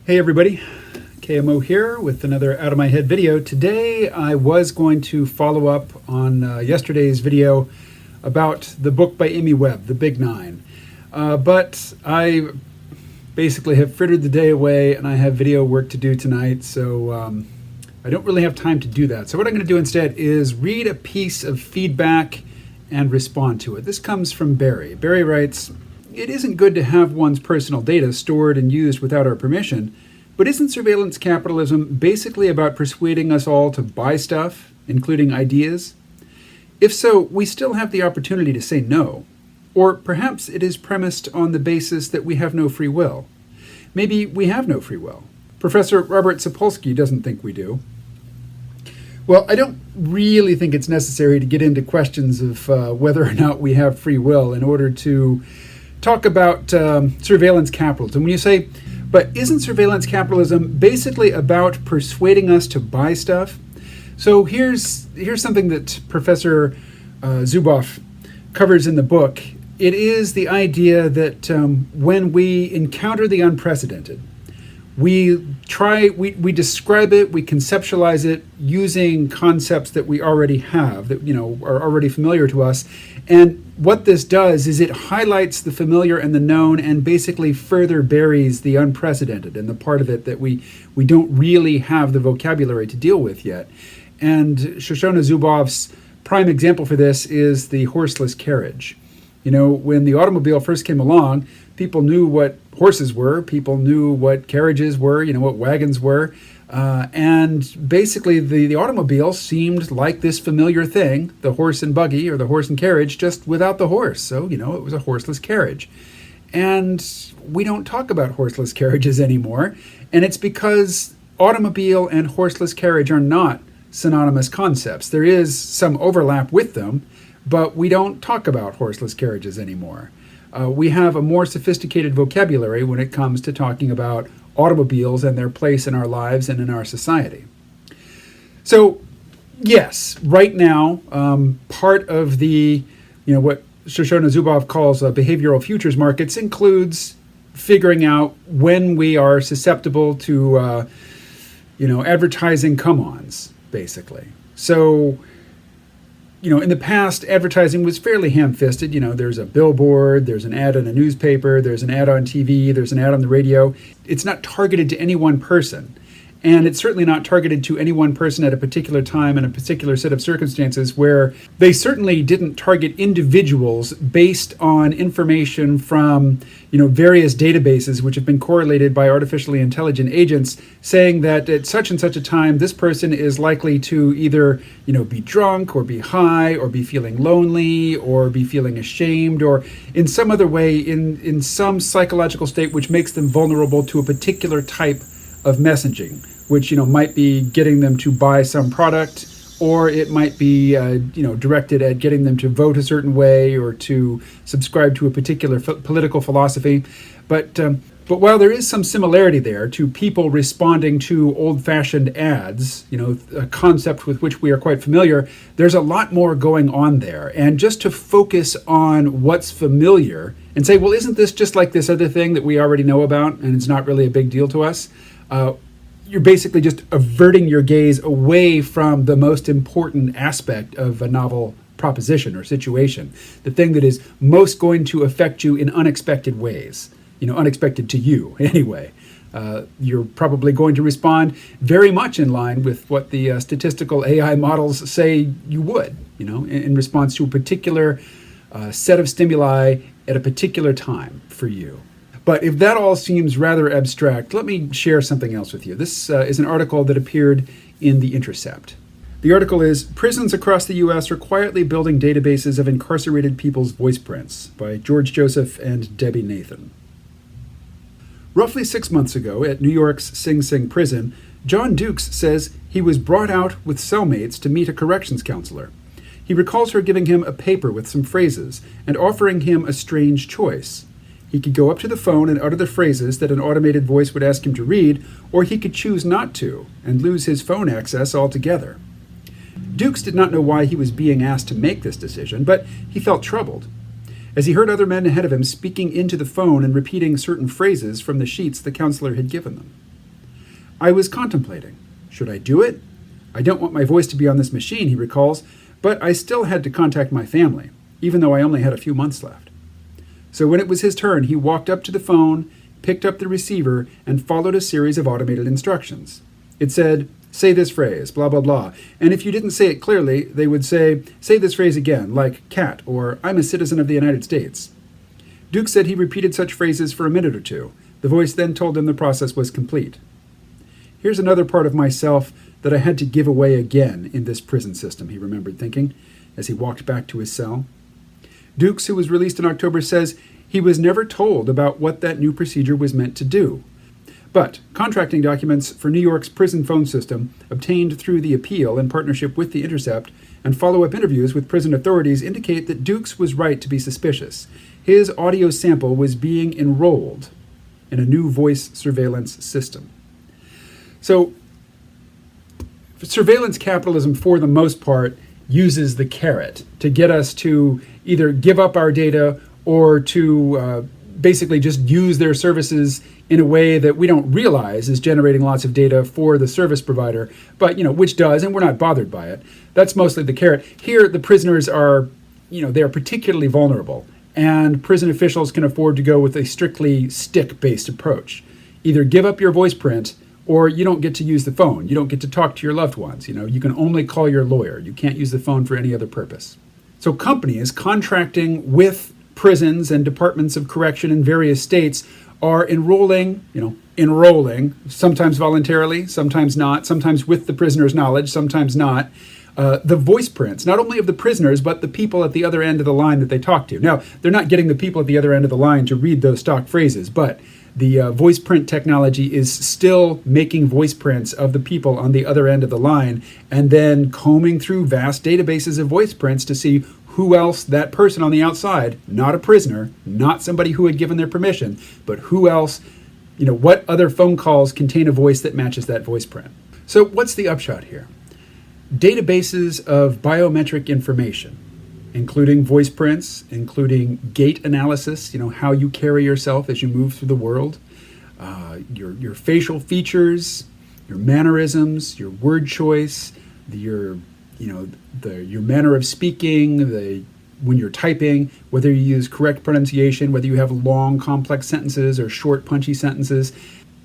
Hey everybody, KMO here with another Out of My Head video. Today I was going to follow up on yesterday's video about the book by Amy Webb, The Big Nine. But I basically have frittered the day away and I have video work to do tonight, so I don't really have time to do that. So what I'm going to do instead is read a piece of feedback and respond to it. This comes from Barry. Barry writes, "It isn't good to have one's personal data stored and used without our permission, but isn't surveillance capitalism basically about persuading us all to buy stuff, including ideas? If so, we still have the opportunity to say no. Or perhaps it is premised on the basis that we have no free will. Maybe we have no free will. Professor Robert Sapolsky doesn't think we do." Well, I don't really think it's necessary to get into questions of whether or not we have free will in order to talk about surveillance capitalism. When you say, but isn't surveillance capitalism basically about persuading us to buy stuff? So here's something that Professor Zuboff covers in the book. It is the idea that when we encounter the unprecedented, we describe it, we conceptualize it using concepts that we already have, that are already familiar to us. And what this does is it highlights the familiar and the known and basically further buries the unprecedented and the part of it that we don't really have the vocabulary to deal with yet. And Shoshana Zuboff's prime example for this is the horseless carriage. When the automobile first came along, people knew what horses were, people knew what carriages were, what wagons were, and basically the automobile seemed like this familiar thing, the horse and buggy or the horse and carriage, just without the horse. So, it was a horseless carriage. And we don't talk about horseless carriages anymore, and it's because automobile and horseless carriage are not synonymous concepts. There is some overlap with them, but we don't talk about horseless carriages anymore. We have a more sophisticated vocabulary when it comes to talking about automobiles and their place in our lives and in our society. So, yes, right now, part of the, what Shoshana Zuboff calls behavioral futures markets includes figuring out when we are susceptible to, advertising come-ons, basically. So, in the past, advertising was fairly ham-fisted. There's a billboard, there's an ad in a newspaper, there's an ad on TV, there's an ad on the radio. It's not targeted to any one person. And it's certainly not targeted to any one person at a particular time in a particular set of circumstances, where they certainly didn't target individuals based on information from, various databases which have been correlated by artificially intelligent agents, saying that at such and such a time, this person is likely to either, be drunk or be high or be feeling lonely or be feeling ashamed or in some other way, in some psychological state which makes them vulnerable to a particular type of messaging, which might be getting them to buy some product, or it might be directed at getting them to vote a certain way or to subscribe to a particular political philosophy. But while there is some similarity there to people responding to old-fashioned ads, a concept with which we are quite familiar, there's a lot more going on there. And just to focus on what's familiar and say, well, isn't this just like this other thing that we already know about and it's not really a big deal to us? You're basically just averting your gaze away from the most important aspect of a novel proposition or situation, the thing that is most going to affect you in unexpected ways, unexpected to you anyway. You're probably going to respond very much in line with what the statistical AI models say you would, in response to a particular set of stimuli at a particular time for you. But if that all seems rather abstract, let me share something else with you. This is an article that appeared in The Intercept. The article is "Prisons Across the U.S. Are Quietly Building Databases of Incarcerated People's Voice Prints" by George Joseph and Debbie Nathan. Roughly 6 months ago at New York's Sing Sing prison, John Dukes says he was brought out with cellmates to meet a corrections counselor. He recalls her giving him a paper with some phrases and offering him a strange choice. He could go up to the phone and utter the phrases that an automated voice would ask him to read, or he could choose not to and lose his phone access altogether. Dukes did not know why he was being asked to make this decision, but he felt troubled. As he heard other men ahead of him speaking into the phone and repeating certain phrases from the sheets the counselor had given them. I was contemplating. Should I do it? I don't want my voice to be on this machine, he recalls, but I still had to contact my family, even though I only had a few months left. So when it was his turn, he walked up to the phone, picked up the receiver, and followed a series of automated instructions. It said, say this phrase, blah, blah, blah. And if you didn't say it clearly, they would say this phrase again, like cat, or I'm a citizen of the United States. Duke said he repeated such phrases for a minute or two. The voice then told him the process was complete. Here's another part of myself that I had to give away again in this prison system, he remembered thinking, as he walked back to his cell. Dukes, who was released in October, says he was never told about what that new procedure was meant to do. But contracting documents for New York's prison phone system, obtained through the appeal in partnership with The Intercept, and follow-up interviews with prison authorities indicate that Dukes was right to be suspicious. His audio sample was being enrolled in a new voice surveillance system. So, surveillance capitalism, for the most part, uses the carrot to get us to either give up our data or to basically just use their services in a way that we don't realize is generating lots of data for the service provider, but which does, and we're not bothered by it. That's mostly the carrot. Here, the prisoners are, they are particularly vulnerable, and prison officials can afford to go with a strictly stick-based approach. Either give up your voice print, or you don't get to use the phone. You don't get to talk to your loved ones. You can only call your lawyer. You can't use the phone for any other purpose. So companies contracting with prisons and departments of correction in various states are enrolling, sometimes voluntarily, sometimes not, sometimes with the prisoner's knowledge, sometimes not, the voice prints, not only of the prisoners, but the people at the other end of the line that they talk to. Now, they're not getting the people at the other end of the line to read those stock phrases, but the voice print technology is still making voice prints of the people on the other end of the line and then combing through vast databases of voice prints to see who else that person on the outside, not a prisoner, not somebody who had given their permission, but who else, what other phone calls contain a voice that matches that voice print. So what's the upshot here? Databases of biometric information, including voice prints, including gait analysis, how you carry yourself as you move through the world, your facial features, your mannerisms, your word choice, your manner of speaking, when you're typing, whether you use correct pronunciation, whether you have long, complex sentences or short, punchy sentences.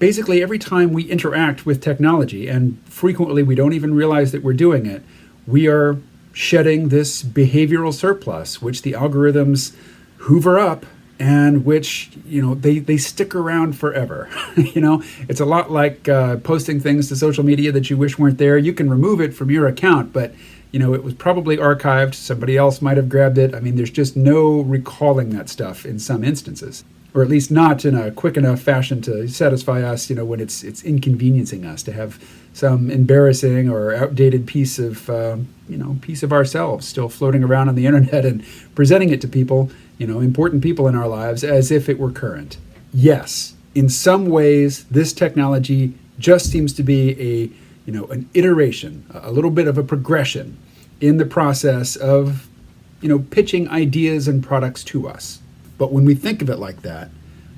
Basically, every time we interact with technology, and frequently we don't even realize that we're doing it, we are shedding this behavioral surplus, which the algorithms hoover up and which, they stick around forever. It's a lot like posting things to social media that you wish weren't there. You can remove it from your account, but, it was probably archived. Somebody else might have grabbed it. I mean, there's just no recalling that stuff in some instances, or at least not in a quick enough fashion to satisfy us, when it's inconveniencing us to have some embarrassing or outdated piece of ourselves still floating around on the internet and presenting it to people, important people in our lives, as if it were current. Yes, in some ways, this technology just seems to be an iteration, a little bit of a progression in the process of, pitching ideas and products to us. But when we think of it like that,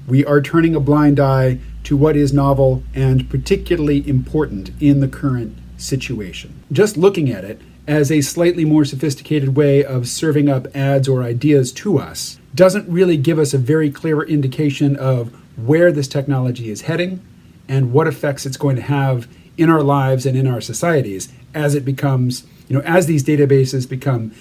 we are turning a blind eye to what is novel and particularly important in the current situation. Just looking at it as a slightly more sophisticated way of serving up ads or ideas to us doesn't really give us a very clear indication of where this technology is heading and what effects it's going to have in our lives and in our societies as it becomes, as these databases become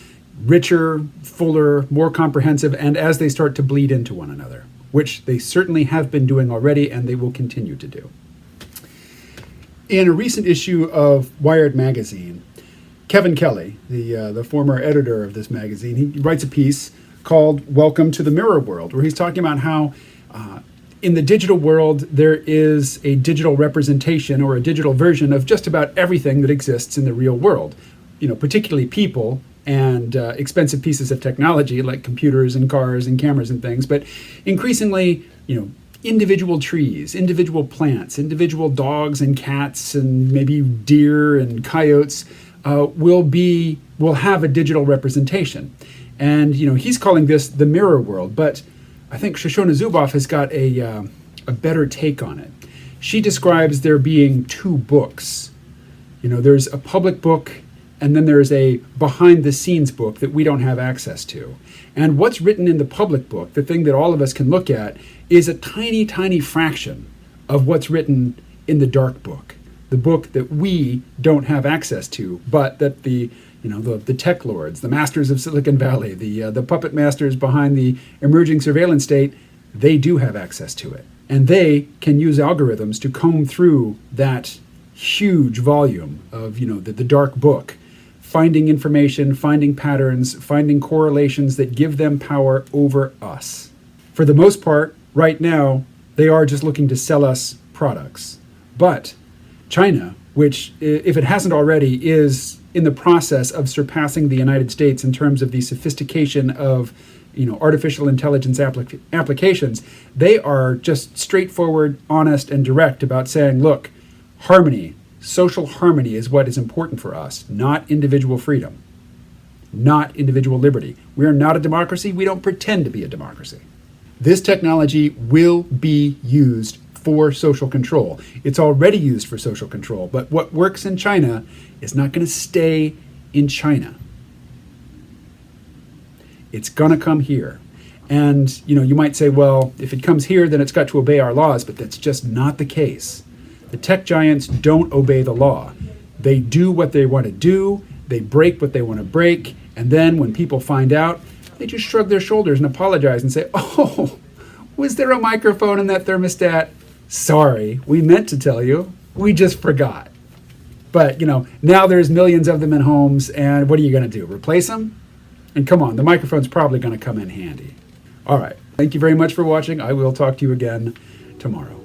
richer, fuller, more comprehensive, and as they start to bleed into one another, which they certainly have been doing already and they will continue to do. In a recent issue of Wired magazine, Kevin Kelly, the former editor of this magazine, he writes a piece called Welcome to the Mirror World, where he's talking about how in the digital world, there is a digital representation or a digital version of just about everything that exists in the real world, particularly people and expensive pieces of technology like computers and cars and cameras and things, but increasingly, individual trees, individual plants, individual dogs and cats and maybe deer and coyotes will have a digital representation. And, he's calling this the mirror world, but I think Shoshone Zuboff has got a better take on it. she describes there being two books. There's a public book, and then there's a behind-the-scenes book that we don't have access to. And what's written in the public book, the thing that all of us can look at, is a tiny, tiny fraction of what's written in the dark book, the book that we don't have access to, but that the tech lords, the masters of Silicon Valley, the puppet masters behind the emerging surveillance state, they do have access to it. And they can use algorithms to comb through that huge volume of, the dark book, finding information, finding patterns, finding correlations that give them power over us. For the most part, right now, they are just looking to sell us products. But China, which, if it hasn't already, is in the process of surpassing the United States in terms of the sophistication of artificial intelligence applications, they are just straightforward, honest, and direct about saying, look, harmony, social harmony is what is important for us, not individual freedom, not individual liberty. We are not a democracy. We don't pretend to be a democracy. This technology will be used for social control. It's already used for social control, but what works in China is not going to stay in China. It's going to come here. And, you might say, well, if it comes here, then it's got to obey our laws, but that's just not the case. The tech giants don't obey the law. They do what they want to do, they break what they want to break, and then when people find out, they just shrug their shoulders and apologize and say, oh, was there a microphone in that thermostat? Sorry, we meant to tell you, we just forgot. But, now there's millions of them in homes, and what are you going to do, replace them? And come on, the microphone's probably going to come in handy. All right, thank you very much for watching. I will talk to you again tomorrow.